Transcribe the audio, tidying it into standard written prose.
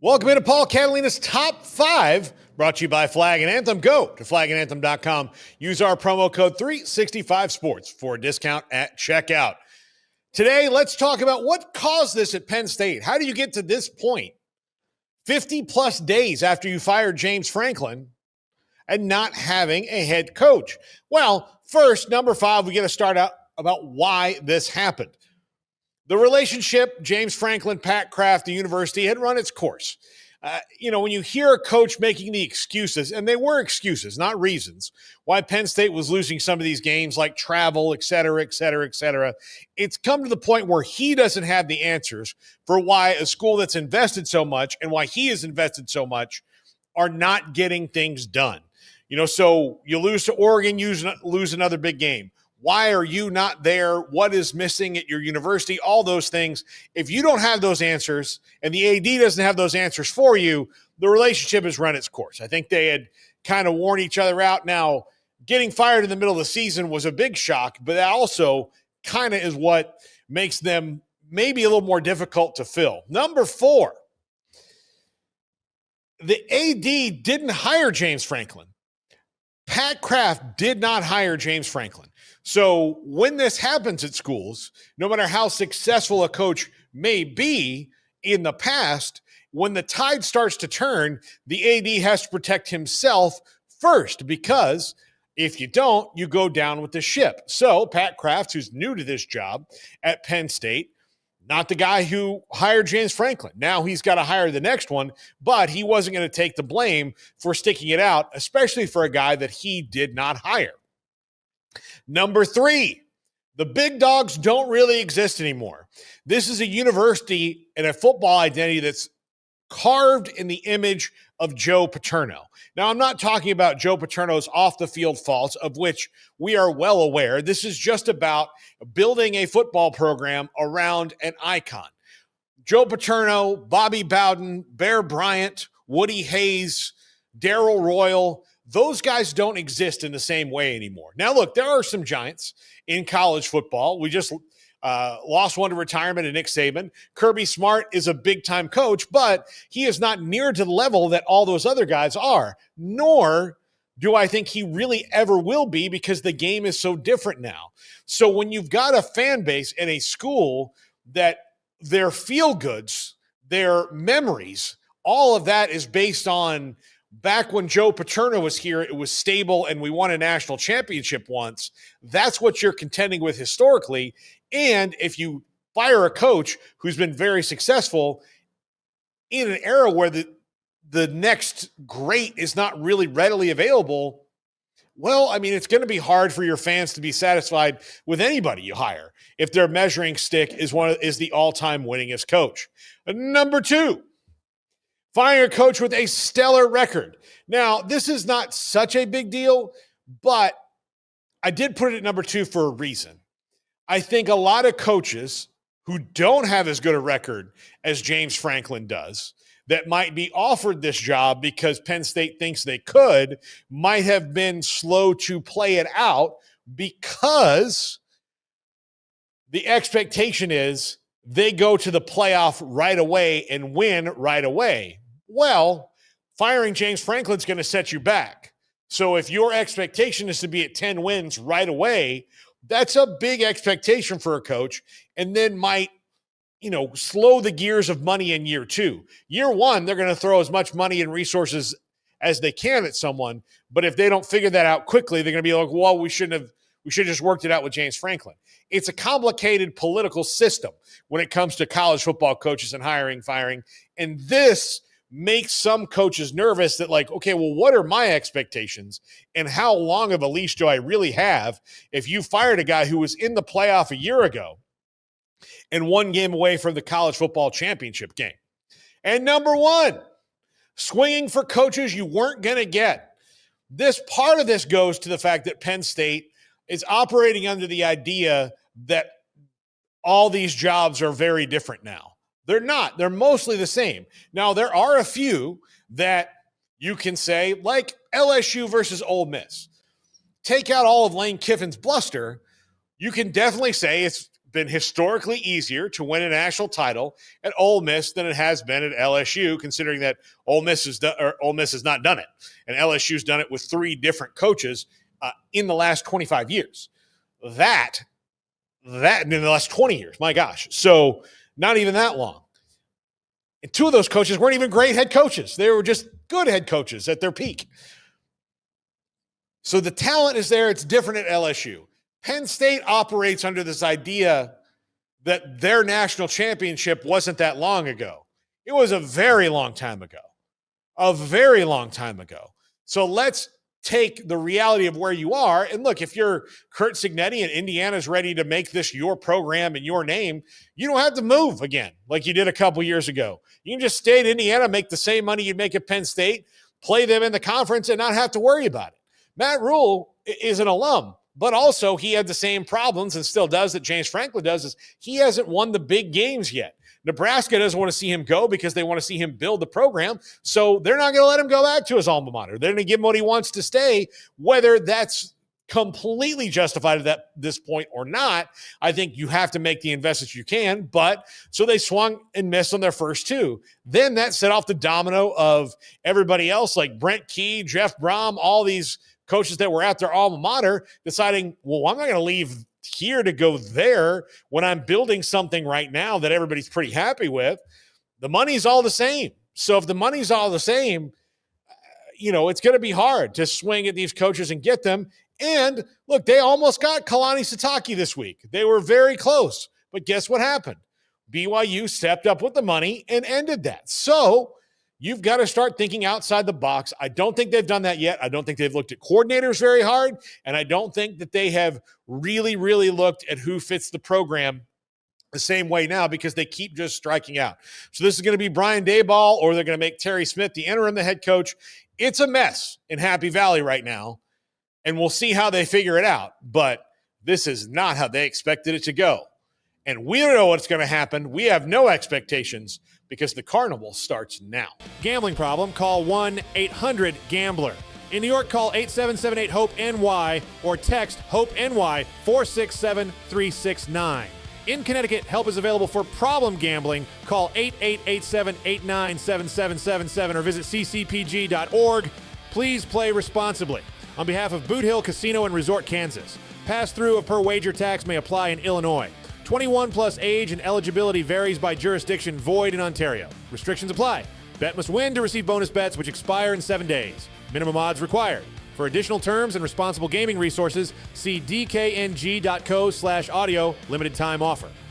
Welcome into Paul Catalina's Top 5, brought to you by Flag and Anthem. Go to flagandanthem.com. Use our promo code 365sports for a discount at checkout. Today, let's talk about what caused this at Penn State. How do you get to this point, 50-plus days after you fired James Franklin, and not having a head coach? Well, first, number 5, we got to start out about why this happened. The relationship, James Franklin, Pat Kraft, the university, had run its course. When you hear a coach making the excuses, and they were excuses, not reasons, why Penn State was losing some of these games like travel, et cetera, it's come to the point where he doesn't have the answers for why a school that's invested so much and why he has invested so much are not getting things done. So you lose to Oregon, you lose another big game. Why are you not there? What is missing at your university? All those things. If you don't have those answers and the AD doesn't have those answers for you, the relationship has run its course. I think they had kind of worn each other out. Now, getting fired in the middle of the season was a big shock, but that also kind of is what makes them maybe a little more difficult to fill. Number 4, the AD didn't hire James Franklin. Pat Kraft did not hire James Franklin. So when this happens at schools, no matter how successful a coach may be in the past, when the tide starts to turn, the AD has to protect himself first, because if you don't, you go down with the ship. So Pat Kraft, who's new to this job at Penn State, not the guy who hired James Franklin. Now he's got to hire the next one, but he wasn't going to take the blame for sticking it out, especially for a guy that he did not hire. Number 3, the big dogs don't really exist anymore. This is a university and a football identity that's carved in the image of Joe Paterno. Now, I'm not talking about Joe Paterno's off-the-field faults, of which we are well aware. This is just about building a football program around an icon. Joe Paterno, Bobby Bowden, Bear Bryant, Woody Hayes, Darrell Royal, those guys don't exist in the same way anymore. Now, look, there are some giants in college football. We just lost one to retirement in Nick Saban. Kirby Smart is a big-time coach, but he is not near to the level that all those other guys are, nor do I think he really ever will be, because the game is so different now. So when you've got a fan base and a school that their feel-goods, their memories, all of that is based on back when Joe Paterno was here, it was stable and we won a national championship once. That's what you're contending with historically. And if you fire a coach who's been very successful in an era where the next great is not really readily available, well, I mean, it's going to be hard for your fans to be satisfied with anybody you hire if their measuring stick is the all-time winningest coach. Number 2, firing a coach with a stellar record. Now, this is not such a big deal, but I did put it at number 2 for a reason. I think a lot of coaches who don't have as good a record as James Franklin does, that might be offered this job because Penn State thinks they could, might have been slow to play it out because the expectation is they go to the playoff right away and win right away. Well, firing James Franklin's going to set you back. So if your expectation is to be at 10 wins right away, that's a big expectation for a coach, and then might, slow the gears of money in year 2. Year 1, they're going to throw as much money and resources as they can at someone. But if they don't figure that out quickly, they're going to be like, well, we should have just worked it out with James Franklin. It's a complicated political system when it comes to college football coaches and hiring, firing. And this makes some coaches nervous that, like, okay, well, what are my expectations and how long of a leash do I really have if you fired a guy who was in the playoff a year ago and 1 game away from the college football championship game? And number 1, swinging for coaches you weren't going to get. This part of this goes to the fact that Penn State is operating under the idea that all these jobs are very different now. They're not. They're mostly the same. Now, there are a few that you can say, like LSU versus Ole Miss. Take out all of Lane Kiffin's bluster, you can definitely say it's been historically easier to win a national title at Ole Miss than it has been at LSU, considering that Ole Miss has not done it, and LSU's done it with 3 different coaches in the last 25 years. That in the last 20 years, my gosh. So not even that long. And 2 of those coaches weren't even great head coaches. They were just good head coaches at their peak. So the talent is there. It's different at LSU. Penn State operates under this idea that their national championship wasn't that long ago. It was a very long time ago. A very long time ago. So let's take the reality of where you are. And look, if you're Kurt Cignetti and Indiana's ready to make this your program and your name, you don't have to move again like you did a couple years ago. You can just stay at Indiana, make the same money you'd make at Penn State, play them in the conference, and not have to worry about it. Matt Rule is an alum, but also he had the same problems and still does that James Franklin does, is he hasn't won the big games yet. Nebraska doesn't want to see him go because they want to see him build the program, so they're not going to let him go back to his alma mater. They're going to give him what he wants to stay, whether that's completely justified at this point or not. I think you have to make the investments you can, but so they swung and missed on their first 2. Then that set off the domino of everybody else like Brent Key, Jeff Brom, all these coaches that were at their alma mater deciding, well, I'm not going to leave here to go there when I'm building something right now that everybody's pretty happy with. The money's all the same. So if the money's all the same, it's going to be hard to swing at these coaches and get them. And look, they almost got Kalani Sitake this week. They were very close, but guess what happened? BYU stepped up with the money and ended that. So you've got to start thinking outside the box. I don't think they've done that yet. I don't think they've looked at coordinators very hard, and I don't think that they have really, really looked at who fits the program the same way now because they keep just striking out. So this is going to be Brian Daboll, or they're going to make Terry Smith the interim, the head coach. It's a mess in Happy Valley right now, and we'll see how they figure it out. But this is not how they expected it to go. And we don't know what's going to happen. We have no expectations because the carnival starts now. Gambling problem? Call 1-800-GAMBLER. In New York, call 877-8-HOPE-NY or text HOPE-NY 467-369. In Connecticut, help is available for problem gambling. Call 8887-897777 or visit ccpg.org. Please play responsibly. On behalf of Boot Hill Casino and Resort, Kansas, pass-through of per wager tax may apply in Illinois. 21 plus age and eligibility varies by jurisdiction, void in Ontario. Restrictions apply. Bet must win to receive bonus bets which expire in 7 days. Minimum odds required. For additional terms and responsible gaming resources, see dkng.co/audio. Limited time offer.